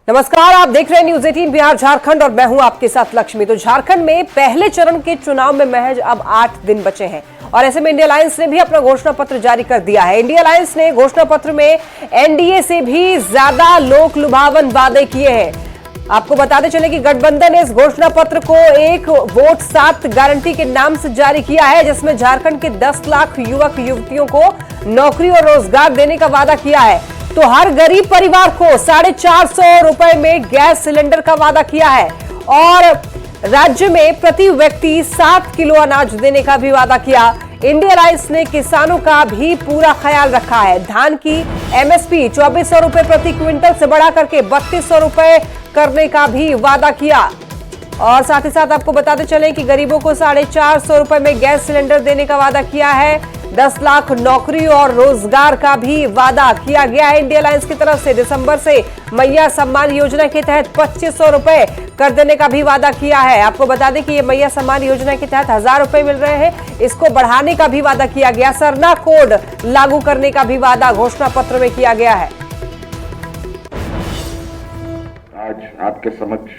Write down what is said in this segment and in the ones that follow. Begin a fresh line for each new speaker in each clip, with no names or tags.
नमस्कार, आप देख रहे हैं न्यूज 18 बिहार झारखंड और मैं हूं आपके साथ लक्ष्मी। तो झारखंड में पहले चरण के चुनाव में महज अब 8 दिन बचे हैं और ऐसे में इंडिया अलायंस ने भी अपना घोषणा पत्र जारी कर दिया है। इंडिया अलायंस ने घोषणा पत्र में एनडीए से भी ज्यादा लोक लुभावन वादे किए हैं। आपको बताते चले कि गठबंधन ने इस घोषणा पत्र को 1 वोट 7 गारंटी के नाम से जारी किया है, जिसमें झारखंड के 10 लाख युवक युवतियों को नौकरी और रोजगार देने का वादा किया है। तो हर गरीब परिवार को 450 रुपए में गैस सिलेंडर का वादा किया है और राज्य में प्रति व्यक्ति 7 किलो अनाज देने का भी वादा किया। इंडिया अलायंस ने किसानों का भी पूरा ख्याल रखा है। धान की एमएसपी 2400 रुपए प्रति क्विंटल से बढ़ा करके 3200 रुपए करने का भी वादा किया। और साथ ही साथ आपको बताते चलें कि गरीबों को 450 रुपए में गैस सिलेंडर देने का वादा किया है। 10 लाख नौकरी और रोजगार का भी वादा किया गया है इंडिया अलायंस की तरफ से। दिसंबर से मैया सम्मान योजना के तहत 2500 रुपए कर देने का भी वादा किया है। आपको बता दें कि ये मैया सम्मान योजना के तहत 1000 रुपए मिल रहे हैं, इसको बढ़ाने का भी वादा किया गया। सरना कोड लागू करने का भी वादा घोषणा पत्र में किया गया है।
आज आपके समक्ष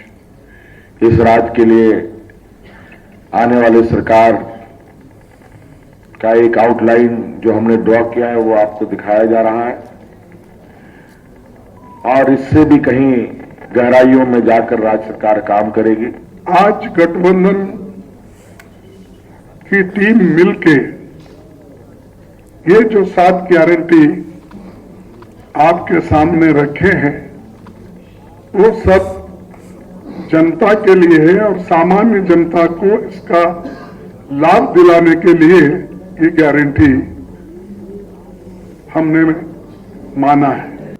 इस राज्य के लिए आने वाली सरकार का एक आउटलाइन जो हमने ड्रॉ किया है वो आपको दिखाया जा रहा है और इससे भी कहीं गहराइयों में जाकर राज्य सरकार काम करेगी।
आज गठबंधन की टीम मिलके ये जो 7 गारंटी आपके सामने रखे हैं वो सब जनता के लिए है और सामान्य जनता को इसका लाभ दिलाने के लिए ये गारंटी हमने माना है।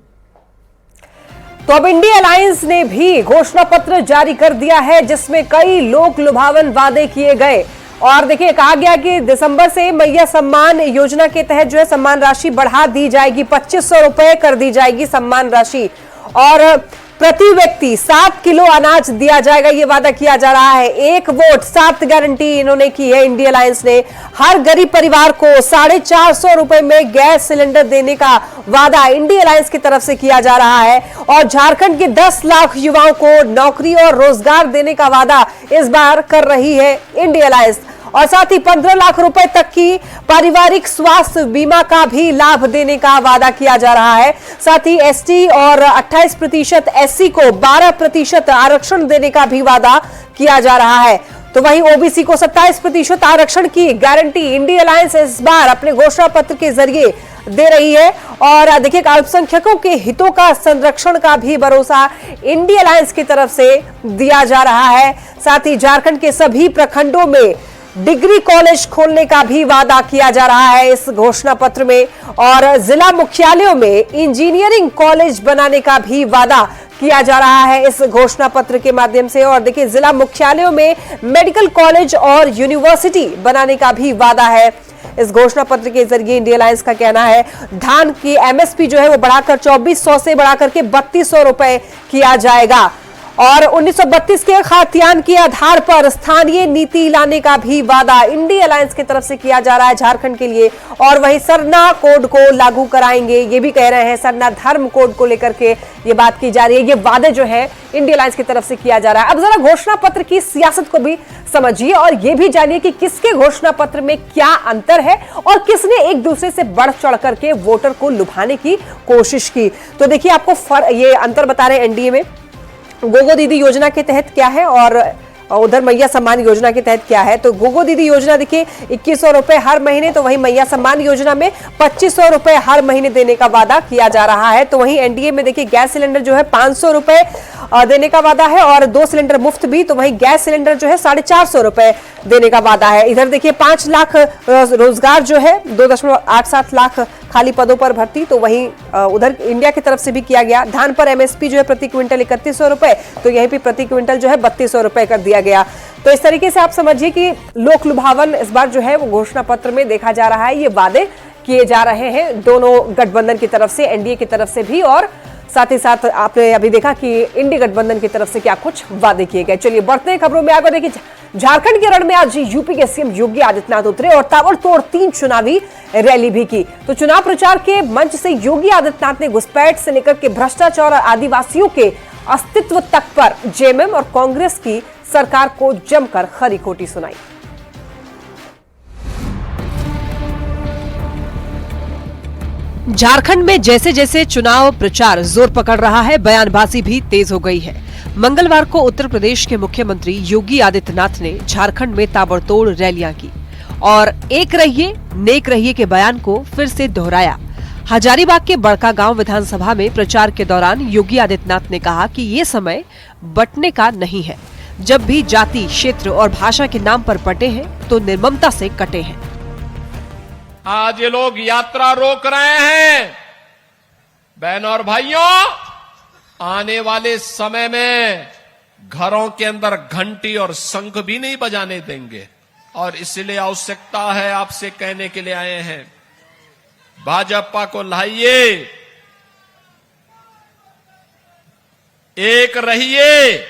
तो अब इंडिया अलायंस ने भी घोषणा पत्र जारी कर दिया है, जिसमें कई लोक लुभावन वादे किए गए। और देखिए, कहा गया कि दिसंबर से मैया सम्मान योजना के तहत जो है सम्मान राशि बढ़ा दी जाएगी, 2500 रुपए कर दी जाएगी सम्मान राशि और प्रति व्यक्ति 7 किलो अनाज दिया जाएगा, ये वादा किया जा रहा है। 1 वोट 7 गारंटी इन्होंने की है इंडिया अलायंस ने। हर गरीब परिवार को 450 रुपए में गैस सिलेंडर देने का वादा इंडिया अलायंस की तरफ से किया जा रहा है और झारखंड के 10 लाख युवाओं को नौकरी और रोजगार देने का वादा इस बार कर रही है इंडिया अलायंस। और साथ ही 15 लाख रुपए तक की पारिवारिक स्वास्थ्य बीमा का भी लाभ देने का वादा किया जा रहा है। साथ ही एसटी और 28% एससी को 12% आरक्षण देने का भी वादा किया जा रहा है। तो वहीं ओबीसी को 27% आरक्षण की गारंटी इंडिया अलायंस इस बार अपने घोषणा पत्र के जरिए दे रही है। और देखिए, अल्पसंख्यकों के हितों का संरक्षण का भी भरोसा इंडिया अलायंस की तरफ से दिया जा रहा है। साथ ही झारखंड के सभी प्रखंडों में डिग्री कॉलेज खोलने का भी वादा किया जा रहा है इस घोषणा पत्र में और जिला मुख्यालयों में इंजीनियरिंग कॉलेज बनाने का भी वादा किया जा रहा है इस घोषणा पत्र के माध्यम से। और देखिए, जिला मुख्यालयों में मेडिकल कॉलेज और यूनिवर्सिटी बनाने का भी वादा है इस घोषणा पत्र के जरिए। इंडिया अलायंस का कहना है धान की एमएसपी जो है वो बढ़ाकर 2400 से बढ़ाकर के 3200 रुपए किया जाएगा और 1932 के खातियान के आधार पर स्थानीय नीति लाने का भी वादा इंडिया अलायंस की तरफ से किया जा रहा है झारखंड के लिए। और वही सरना कोड को लागू कराएंगे, ये भी कह रहे हैं। सरना धर्म कोड को लेकर के ये बात की जा रही है। ये वादे जो है इंडिया अलायंस की तरफ से किया जा रहा है। अब जरा घोषणा पत्र की सियासत को भी समझिए और ये भी जानिए कि किसके घोषणा पत्र में क्या अंतर है और किसने एक दूसरे से बढ़ चढ़ करके वोटर को लुभाने की कोशिश की। तो देखिए, आपको ये अंतर बता रहे हैं एनडीए में गोगो दीदी योजना के तहत क्या है और उधर मैया सम्मान योजना के तहत क्या है। तो गोगो दीदी योजना देखिए 2100 रुपए हर महीने, तो वहीं मैया सम्मान योजना में 2500 रुपए हर महीने देने का वादा किया जा रहा है। तो वहीं एनडीए में देखिए गैस सिलेंडर जो है 500 रुपए देने का वादा है और 2 सिलेंडर मुफ्त भी। तो वहीं गैस सिलेंडर जो है 450 रुपए देने का वादा है। इधर देखिए 5 लाख रोजगार जो है 2.87 लाख खाली पदों पर भर्ती। तो वहीं उधर इंडिया की तरफ से भी किया गया। धान पर एमएसपी जो है प्रति क्विंटल 3100 रुपए, तो यहीं पे प्रति क्विंटल जो है 3200 रुपए कर दिया गया। तो इस तरीके से आप समझिए कि लोक लुभावन इस बार जो है वो घोषणा पत्र में देखा जा रहा है। ये वादे किए जा रहे हैं दोनों गठबंधन की तरफ से, एनडीए की तरफ से भी और साथ ही साथ आपने अभी देखा कि इंडिया गठबंधन की तरफ से क्या कुछ वादे किए गए। चलिए बढ़ते हैं खबरों में आगे। देखिए, झारखंड के रण में आज यूपी के सीएम योगी आदित्यनाथ उतरे और ताबड़तोड़ 3 चुनावी रैली भी की। तो चुनाव प्रचार के मंच से योगी आदित्यनाथ ने घुसपैठ से लेकर के भ्रष्टाचार और आदिवासियों के अस्तित्व तक पर जेएमएम और कांग्रेस की सरकार को जमकर खरी खोटी सुनाई। झारखंड में जैसे जैसे चुनाव प्रचार जोर पकड़ रहा है, बयानबाजी भी तेज हो गई है। मंगलवार को उत्तर प्रदेश के मुख्यमंत्री योगी आदित्यनाथ ने झारखंड में ताबड़तोड़ रैलियां की और एक रहिए नेक रहिए के बयान को फिर से दोहराया। हजारीबाग के बड़कागांव विधानसभा में प्रचार के दौरान योगी आदित्यनाथ ने कहा कि ये समय बंटने का नहीं है। जब भी जाति, क्षेत्र और भाषा के नाम पर बंटे हैं तो निर्ममता से कटे हैं।
आज ये लोग यात्रा रोक रहे हैं। बहनों और भाइयों, आने वाले समय में घरों के अंदर घंटी और शंख भी नहीं बजाने देंगे और इसलिए आवश्यकता है, आपसे कहने के लिए आए हैं, भाजपा को लाइए, एक रहिए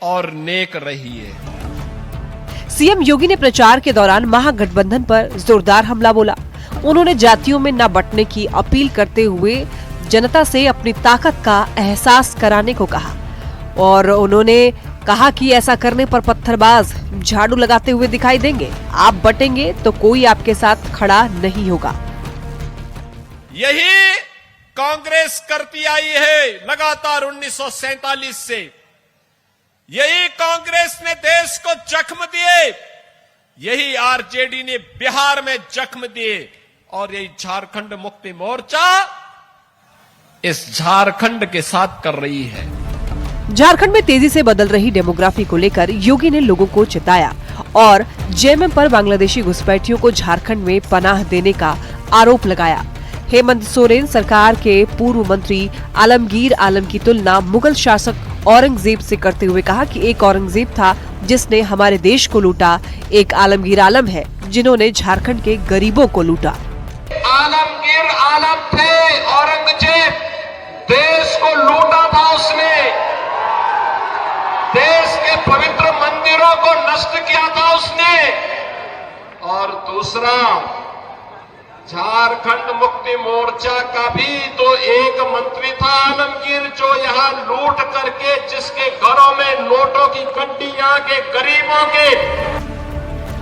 और नेक रहिए।
सीएम योगी ने प्रचार के दौरान महागठबंधन पर जोरदार हमला बोला। उन्होंने जातियों में न बंटने की अपील करते हुए जनता से अपनी ताकत का एहसास कराने को कहा और उन्होंने कहा कि ऐसा करने पर पत्थरबाज झाड़ू लगाते हुए दिखाई देंगे। आप बंटेंगे तो कोई आपके साथ खड़ा नहीं होगा।
यही कांग्रेस करती आई है लगातार 1947 से। यही कांग्रेस ने देश को जख्म दिए, यही आरजेडी ने बिहार में जख्म दिए और यही झारखंड मुक्ति मोर्चा इस झारखंड के साथ कर रही है।
झारखंड में तेजी से बदल रही डेमोग्राफी को लेकर योगी ने लोगों को चेताया और जेएमएम पर बांग्लादेशी घुसपैठियों को झारखंड में पनाह देने का आरोप लगाया। हेमंत सोरेन सरकार के पूर्व मंत्री आलमगीर आलम की तुलना मुगल शासक औरंगजेब से करते हुए कहा कि एक औरंगजेब था जिसने हमारे देश को लूटा, एक आलमगीर आलम है जिन्होंने झारखंड के गरीबों को लूटा।
आलमगीर आलम थे, औरंगजेब देश को लूटा था, उसने देश के पवित्र मंदिरों को नष्ट किया था उसने। और दूसरा, झारखंड मुक्ति मोर्चा का भी तो एक मंत्री था आलमगीर, जो यहां लूट करके जिसके घरों में नोटों की गड्डियां के गरीबों के।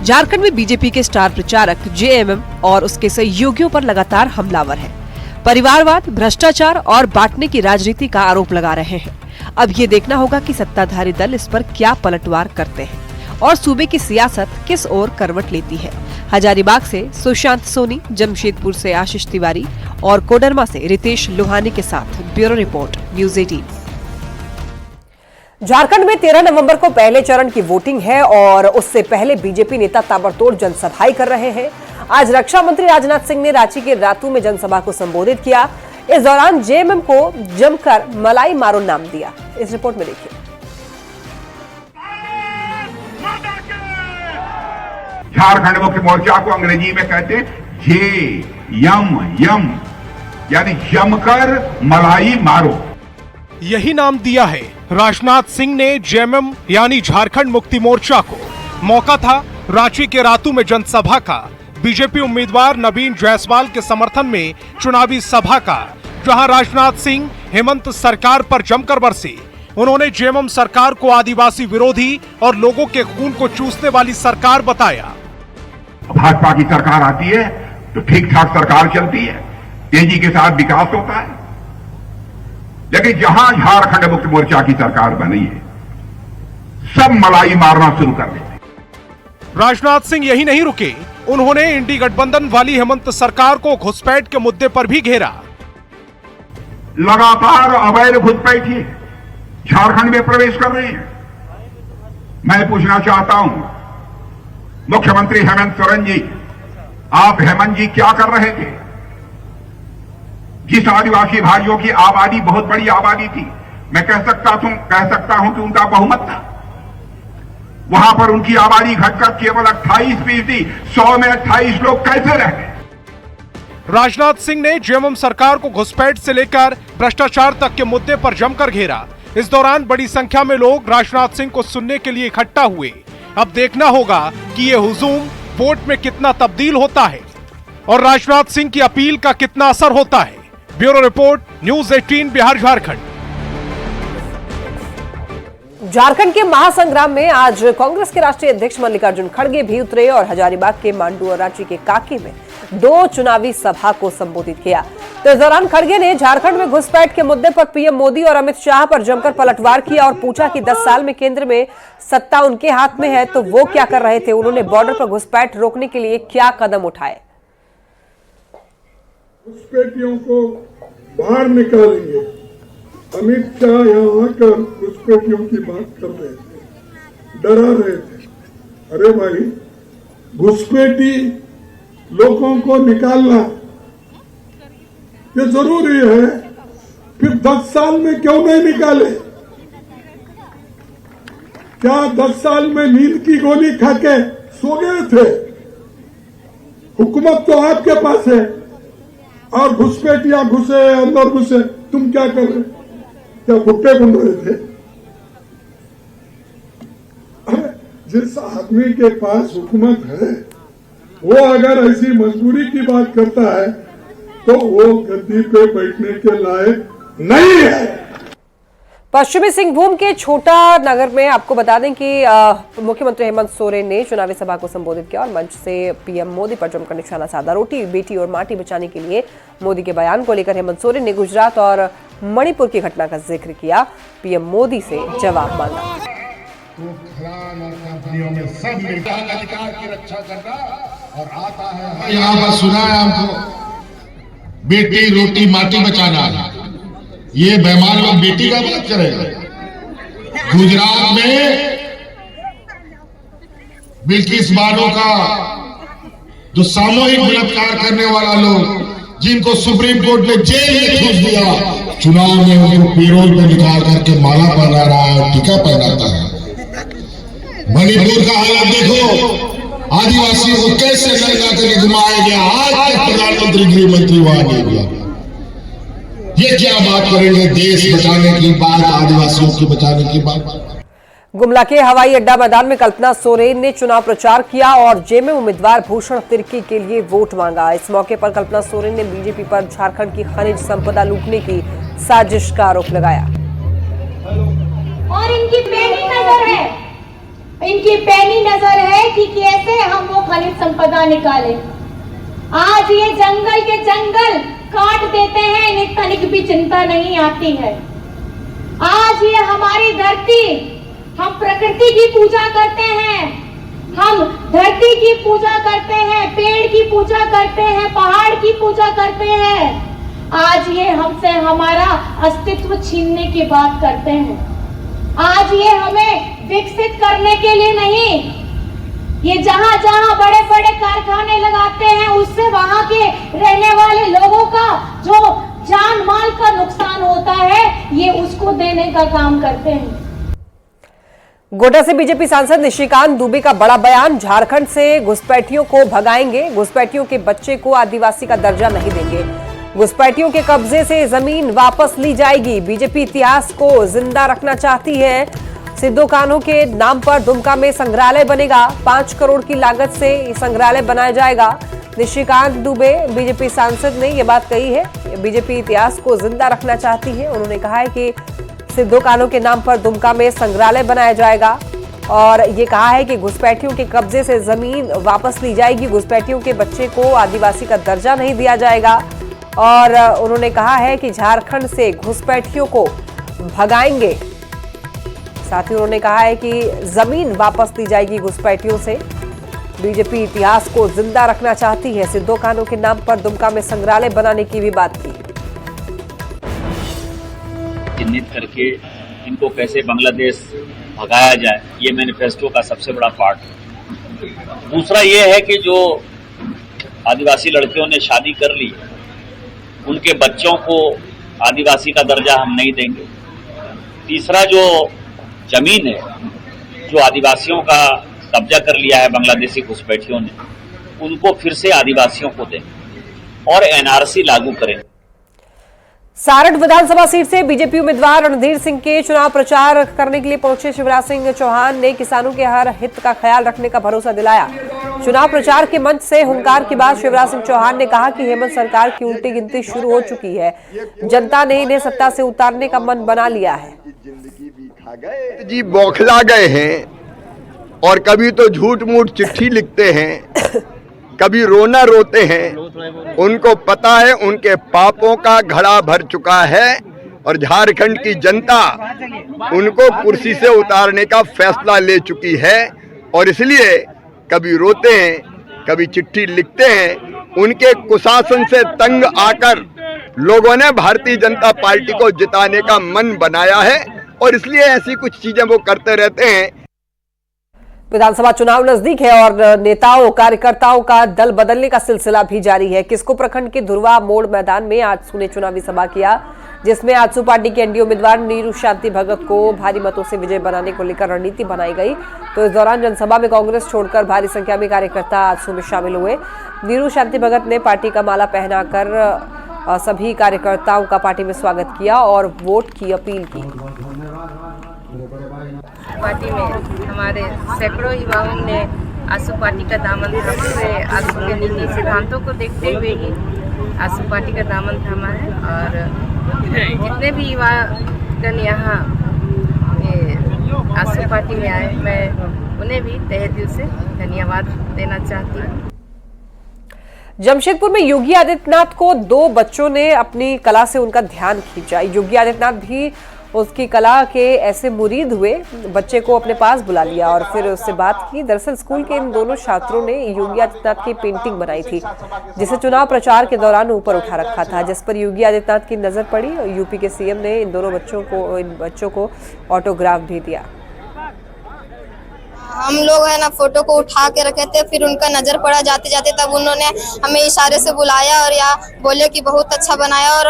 झारखंड में बीजेपी के स्टार प्रचारक जेएमएम और उसके सहयोगियों पर लगातार हमलावर हैं। परिवारवाद, भ्रष्टाचार और बांटने की राजनीति का आरोप लगा रहे हैं। अब ये देखना होगा कि सत्ताधारी दल इस पर क्या पलटवार करते हैं और सूबे की सियासत किस ओर करवट लेती है। हजारीबाग से सुशांत सोनी, जमशेदपुर से आशीष तिवारी और कोडरमा से रितेश लोहानी के साथ ब्यूरो रिपोर्ट, न्यूज़ 18। झारखंड में 13 नवंबर को पहले चरण की वोटिंग है और उससे पहले बीजेपी नेता ताबड़तोड़ जनसभाएं कर रहे हैं। आज रक्षा मंत्री राजनाथ सिंह ने रांची के रातू में जनसभा को संबोधित किया। इस दौरान जेएमएम को जमकर मलाई मारो नाम दिया। इस रिपोर्ट में देखिए।
झारखंड मुक्ति मोर्चा को अंग्रेजी में कहते जेएमएम, यानी जमकर मलाई मारो।
यही नाम दिया है राजनाथ सिंह ने जेएमएम यानी झारखंड मुक्ति मोर्चा को। मौका था रांची के रातू में जनसभा का, बीजेपी उम्मीदवार नवीन जायसवाल के समर्थन में चुनावी सभा का, जहां राजनाथ सिंह हेमंत सरकार पर जमकर बरसे। उन्होंने जेएमएम सरकार को आदिवासी विरोधी और लोगों के खून को चूसने वाली सरकार बताया।
भाजपा की सरकार आती है तो ठीक ठाक सरकार चलती है, तेजी के साथ विकास होता है, लेकिन जहां झारखंड मुक्ति मोर्चा की सरकार बनी है, सब मलाई मारना शुरू कर देते।
राजनाथ सिंह यही नहीं रुके, उन्होंने इंडी गठबंधन वाली हेमंत सरकार को घुसपैठ के मुद्दे पर भी घेरा।
लगातार अवैध घुसपैठी झारखंड में प्रवेश कर रहे हैं। मैं पूछना चाहता हूं, मुख्यमंत्री हेमंत सोरेन जी, आप हेमंत जी क्या कर रहे थे? जिस आदिवासी भाइयों की आबादी बहुत बड़ी आबादी थी, मैं कह सकता हूं कि उनका बहुमत था, वहां पर उनकी आबादी घटकर केवल 28%, 100 में 28 लोग कैसे रह गए?
राजनाथ सिंह ने जेएमएम सरकार को घुसपैठ से लेकर भ्रष्टाचार तक के मुद्दे पर जमकर घेरा। इस दौरान बड़ी संख्या में लोग राजनाथ सिंह को सुनने के लिए इकट्ठा हुए। अब देखना होगा कि ये हुजूम वोट में कितना तब्दील होता है और राजनाथ सिंह की अपील का कितना असर होता है। Bureau report, news 18, Bihar Jharkhand.
Jharkhand के महासंग्राम में आज कांग्रेस के राष्ट्रीय अध्यक्ष मल्लिकार्जुन खड़गे भी उतरे और हजारीबाग के मांडू और रांची के काकी में 2 चुनावी सभा को संबोधित किया। तो इस दौरान खड़गे ने झारखंड में घुसपैठ के मुद्दे पर पीएम मोदी और अमित शाह पर जमकर पलटवार किया और पूछा कि 10 साल में केंद्र में सत्ता उनके हाथ में है तो वो क्या कर रहे थे। उन्होंने बॉर्डर पर घुसपैठ रोकने के लिए क्या कदम उठाए।
घुसपैठियों को बाहर निकालेंगे। अमित शाह यहाँ आकर घुसपैठियों की बात कर रहे थे, डरा रहे थे। अरे भाई, घुसपैठी लोगों को निकालना ये जरूरी है, फिर 10 साल में क्यों नहीं निकाले? क्या 10 साल में नींद की गोली खा के सो गए थे? हुकूमत तो आपके पास है और घुसपैठियां घुसे अंदर घुसे, तुम क्या कर रहे? क्या भुट्टे बुन रहे थे? अरे जिस आदमी के पास हुकूमत है वो अगर ऐसी मजबूरी की बात करता है तो वो गद्दी पे बैठने के लायक नहीं है।
पश्चिमी सिंहभूम के छोटा नगर में आपको बता दें कि मुख्यमंत्री हेमंत सोरेन ने चुनावी सभा को संबोधित किया और मंच से पीएम मोदी पर जमकर निशाना साधा। रोटी बेटी और माटी बचाने के लिए मोदी के बयान को लेकर हेमंत सोरेन ने गुजरात और मणिपुर की घटना का जिक्र किया। पीएम मोदी से जवाब मांगा।
में सब अधिकार की रक्षा करना और आता है यहाँ पर सुना है हमको बेटी रोटी माटी बचाना। ये बेईमान लोग बेटी का बात करेगा। गुजरात में बिल्किस बानो का जो सामूहिक बलात्कार करने वाला लोग जिनको सुप्रीम कोर्ट ने जेल में ठूस दिया, चुनाव में उनको पेरोल पे निकाल करके माला पहना रहा है, टीका पहनाता है। मणिपुर का हालत देखो, आदिवासियों को कैसे लड़का करके घुमाया गया। आज तक प्रधानमंत्री गृह मंत्री वहां नहीं गया। ये क्या बात करेंगे? देश बचाने की बात, आदिवासियों की बचाने की बात।
गुमला के हवाई अड्डा मैदान में कल्पना सोरेन ने चुनाव प्रचार किया और जेएमएम उम्मीदवार भूषण तिर्की के लिए वोट मांगा। इस मौके पर कल्पना सोरेन ने बीजेपी पर झारखंड की खनिज संपदा लूटने की साजिश का आरोप लगाया।
और इनकी पैनी नजर है कि कैसे हम वो खनिज संपदा निकाले। आज ये जंगल के जंगल काट देते हैं, इन्हें तनिक भी चिंता नहीं आती है। आज ये हमारी धरती, हम प्रकृति की पूजा करते हैं, हम धरती की पूजा करते हैं, पेड़ की पूजा करते हैं, पहाड़ की पूजा करते हैं। आज ये हमसे हमारा अस्तित्व छीनने की बात करते हैं। आज ये हमें विकसित करने के लिए नहीं, ये जहां जहां बड़े बड़े कारखाने लगाते हैं उससे वहां के रहने वाले लोगों का जो जान माल का नुकसान होता है, ये उसको देने का काम करते हैं।
गोड्डा से बीजेपी सांसद निशिकांत दुबे का बड़ा बयान। झारखंड से घुसपैठियों को भगाएंगे, घुसपैठियों के बच्चे को आदिवासी का दर्जा नहीं देंगे, घुसपैठियों के कब्जे से जमीन वापस ली जाएगी। बीजेपी इतिहास को जिंदा रखना चाहती है। सिद्धो कान्हू के नाम पर दुमका में संग्रहालय बनेगा। 5 करोड़ की लागत से संग्रहालय बनाया जाएगा। निशिकांत दुबे बीजेपी सांसद ने यह बात कही है। बीजेपी इतिहास को जिंदा रखना चाहती है। उन्होंने कहा है कि सिद्धो कान्हू के नाम पर दुमका में संग्रहालय बनाया जाएगा और ये कहा है कि घुसपैठियों के कब्जे से जमीन वापस ली जाएगी, घुसपैठियों के बच्चे को आदिवासी का दर्जा नहीं दिया जाएगा। और उन्होंने कहा है कि झारखंड से घुसपैठियों को भगाएंगे। साथ ही उन्होंने कहा है कि जमीन वापस दी जाएगी घुसपैठियों से। बीजेपी इतिहास को जिंदा रखना चाहती है। सिद्धो कान्हू के नाम पर दुमका में संग्रहालय बनाने की भी बात की।
चिन्हित करके इनको कैसे बांग्लादेश भगाया जाए, ये मैनिफेस्टो का सबसे बड़ा पार्ट है। दूसरा ये है कि जो आदिवासी लड़कियों ने शादी कर ली, उनके बच्चों को आदिवासी का दर्जा हम नहीं देंगे। तीसरा जो जमीन है जो आदिवासियों का कब्जा कर लिया है बांग्लादेशी घुसपैठियों ने, उनको फिर से आदिवासियों को दें और एनआरसी लागू करें।
सारठ विधानसभा सीट से बीजेपी उम्मीदवार रणधीर सिंह के चुनाव प्रचार करने के लिए पहुंचे शिवराज सिंह चौहान ने किसानों के हर हित का ख्याल रखने का भरोसा दिलाया। चुनाव प्रचार के मंच से हुंकार के बाद शिवराज सिंह चौहान ने कहा कि हेमंत सरकार की उल्टी गिनती शुरू हो चुकी है। जनता ने इन्हें सत्ता से उतारने का मन बना लिया है।
जी बौखला गए हैं और कभी तो झूठ मूठ चिट्ठी लिखते हैं, कभी रोना रोते हैं। उनको पता है उनके पापों का घड़ा भर चुका है और झारखंड की जनता उनको कुर्सी से उतारने का फैसला ले चुकी है और इसलिए कभी रोते हैं, कभी चिट्ठी लिखते हैं। उनके कुशासन से तंग आकर लोगों ने भारतीय जनता पार्टी को जिताने का मन बनाया है और इसलिए ऐसी कुछ चीजें वो करते रहते हैं।
विधानसभा चुनाव नजदीक है और नेताओं कार्यकर्ताओं का दल बदलने का सिलसिला भी जारी है। किस्को प्रखंड के धुरवा मोड़ मैदान में आजसू ने चुनावी सभा किया, जिसमें आजसू पार्टी के एनडीए उम्मीदवार नीरू शांति भगत को भारी मतों से विजय बनाने को लेकर रणनीति बनाई गई। तो इस दौरान जनसभा में कांग्रेस छोड़कर भारी संख्या में कार्यकर्ता आजसू में शामिल हुए। नीरू शांति भगत ने पार्टी का माला पहनाकर सभी कार्यकर्ताओं का पार्टी में स्वागत किया और वोट की अपील की।
पार्टी में हमारे सैकड़ों युवाओं ने आजसू पार्टी का दामन थामा हुए। आजसू के नीति सिद्धांतों को देखते हुए ही आजसू पार्टी का दामन थामा है और जितने भी युवागण यहाँ आजसू पार्टी में आए, मैं उन्हें भी तहे दिल से धन्यवाद देना चाहती हूँ।
जमशेदपुर में योगी आदित्यनाथ को 2 बच्चों ने अपनी कला से उनका ध्यान खींचा। योगी आदित्यनाथ भी उसकी कला के ऐसे मुरीद हुए, बच्चे को अपने पास बुला लिया और फिर उससे बात की। दरअसल स्कूल के इन दोनों छात्रों ने योगी आदित्यनाथ की पेंटिंग बनाई थी, जिसे चुनाव प्रचार के दौरान ऊपर उठा रखा था, जिस पर योगी आदित्यनाथ की नजर पड़ी और यूपी के सीएम ने इन बच्चों को ऑटोग्राफ भी दिया।
हम लोग है ना फोटो को उठा के रखे थे, फिर उनका नजर पड़ा जाते जाते, तब उन्होंने हमें इशारे से बुलाया और यहाँ बोले कि बहुत अच्छा बनाया और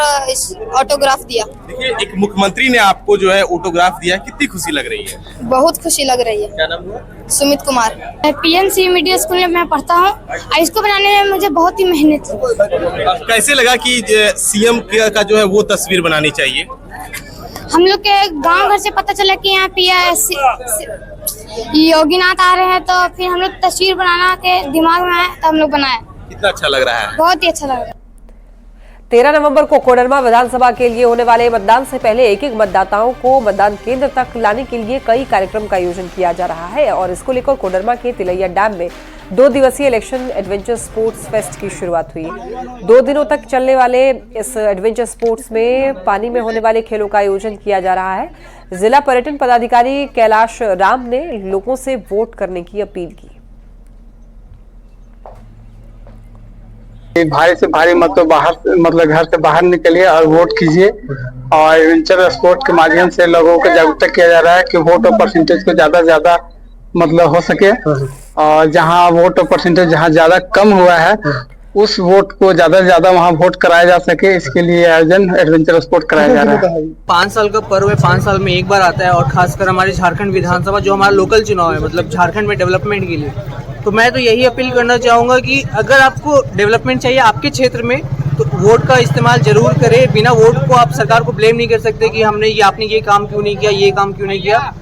ऑटोग्राफ दिया।
देखिए, एक मुख्यमंत्री ने आपको जो है ऑटोग्राफ दिया, कितनी खुशी लग रही है?
बहुत खुशी लग रही है।
क्या नाम हुआ?
Sumit Kumar.
PMC media school में मैं पढ़ता हूँ। इसको बनाने में मुझे बहुत ही मेहनत लगी।
कैसे लगा कि सीएम का जो है वो तस्वीर बनानी चाहिए?
हम लोग के गांव घर से पता चला कि यहाँ योगीनाथ आ रहे हैं, तो फिर हम लोग तस्वीर बनाना के दिमाग में आया तो हम लोग बनाए।
कितना अच्छा लग रहा है?
बहुत ही अच्छा लग रहा है।
13 नवंबर को कोडरमा विधानसभा के लिए होने वाले मतदान से पहले एक मतदाताओं को मतदान केंद्र तक लाने के लिए कई कार्यक्रम का आयोजन किया जा रहा है और इसको लेकर कोडरमा के तिलैया डैम में 2 दिवसीय इलेक्शन एडवेंचर स्पोर्ट्स फेस्ट की शुरुआत हुई। 2 दिनों तक चलने वाले इस एडवेंचर स्पोर्ट्स में पानी में होने वाले खेलों का आयोजन किया जा रहा है। जिला पर्यटन पदाधिकारी कैलाश राम ने लोगों से वोट करने की अपील की।
भारी से भारी मतलब घर से बाहर निकलिए और वोट कीजिए और एडवेंचर स्पोर्ट के माध्यम से लोगों को जागरूक किया जा रहा है कि वोट परसेंटेज को ज्यादा से ज्यादा मतलब हो सके और जहां वोट परसेंटेज जहां ज्यादा कम हुआ है उस वोट को ज्यादा से ज्यादा वहां वोट कराया जा सके, इसके लिए आयोजन एडवेंचर स्पोर्ट कराया जा रहा है।
5 साल का पर्व है, 5 साल में एक बार आता है और खासकर हमारे झारखंड विधानसभा जो हमारा लोकल चुनाव है, मतलब झारखंड में डेवलपमेंट के लिए, तो मैं तो यही अपील करना चाहूंगा कि अगर आपको डेवलपमेंट चाहिए आपके क्षेत्र में तो वोट का इस्तेमाल जरूर करें। बिना वोट को आप सरकार को ब्लेम नहीं कर सकते कि आपने ये काम क्यों नहीं किया, ये काम क्यों नहीं किया।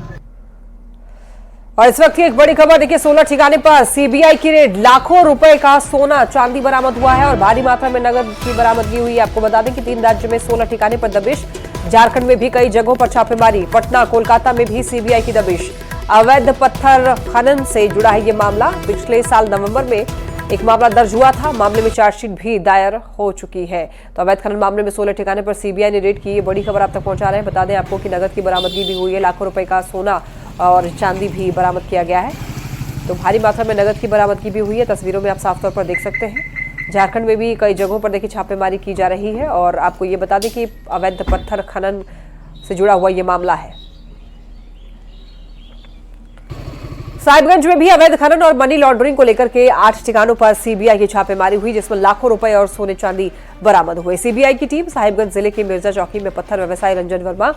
और इस वक्त की एक बड़ी खबर देखिए, 16 ठिकाने पर सीबीआई की रेड, लाखों रुपए का सोना चांदी बरामद हुआ है और भारी मात्रा में नकद की बरामदगी हुई है। आपको बता दें कि 3 राज्यों में 16 ठिकाने पर दबिश, झारखंड में भी कई जगहों पर छापेमारी, पटना कोलकाता में भी सीबीआई की दबिश। अवैध पत्थर खनन से जुड़ा है ये मामला। पिछले साल नवंबर में एक मामला दर्ज हुआ था, मामले में चार्जशीट भी दायर हो चुकी है। तो अवैध खनन मामले में 16 ठिकाने पर सीबीआई ने रेड की। ये बड़ी खबर आप तक पहुंचा रहे हैं। बता दें आपको कि नकद की बरामदगी भी हुई है, लाखों रुपए का सोना और चांदी भी बरामद किया गया है। तो भारी मात्रा में नकद की बरामदगी भी हुई है, तस्वीरों में आप साफ तौर पर देख सकते हैं। झारखंड में भी कई जगहों पर देखिए छापेमारी की जा रही है और आपको ये बता दें कि अवैध पत्थर खनन से जुड़ा हुआ ये मामला है। साहिबगंज में भी अवैध खनन और मनी लॉन्ड्रिंग को लेकर के 8 ठिकानों पर सीबीआई की छापेमारी हुई, जिसमें लाखों रुपए और सोने चांदी बरामद हुए। सीबीआई की टीम साहिबगंज जिले के मिर्जा चौकी में पत्थर व्यवसायी रंजन वर्मा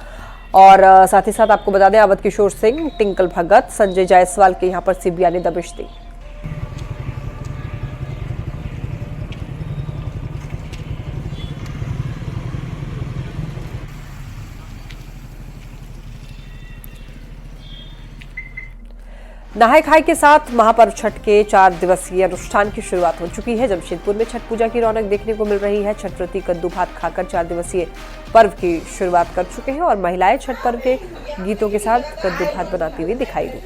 और साथ ही साथ आपको बता दें अवध किशोर सिंह, टिंकल भगत, संजय जायसवाल के यहां पर सीबीआई ने दबिश दी। नहाय खाए के साथ महापर्व छठ के 4 दिवसीय अनुष्ठान की शुरुआत हो चुकी है। जमशेदपुर में छठ पूजा की रौनक देखने को मिल रही है। छठ व्रती कद्दू भात खाकर 4 दिवसीय पर्व की शुरुआत कर चुके हैं और महिलाएं छठ पर्व के गीतों के साथ कद्दू भात बनाती हुई दिखाई दी।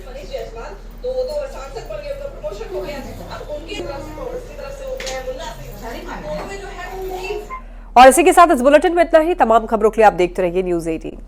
और इसी के साथ इस बुलेटिन में इतना ही। तमाम खबरों के लिए आप देखते रहिए News 18।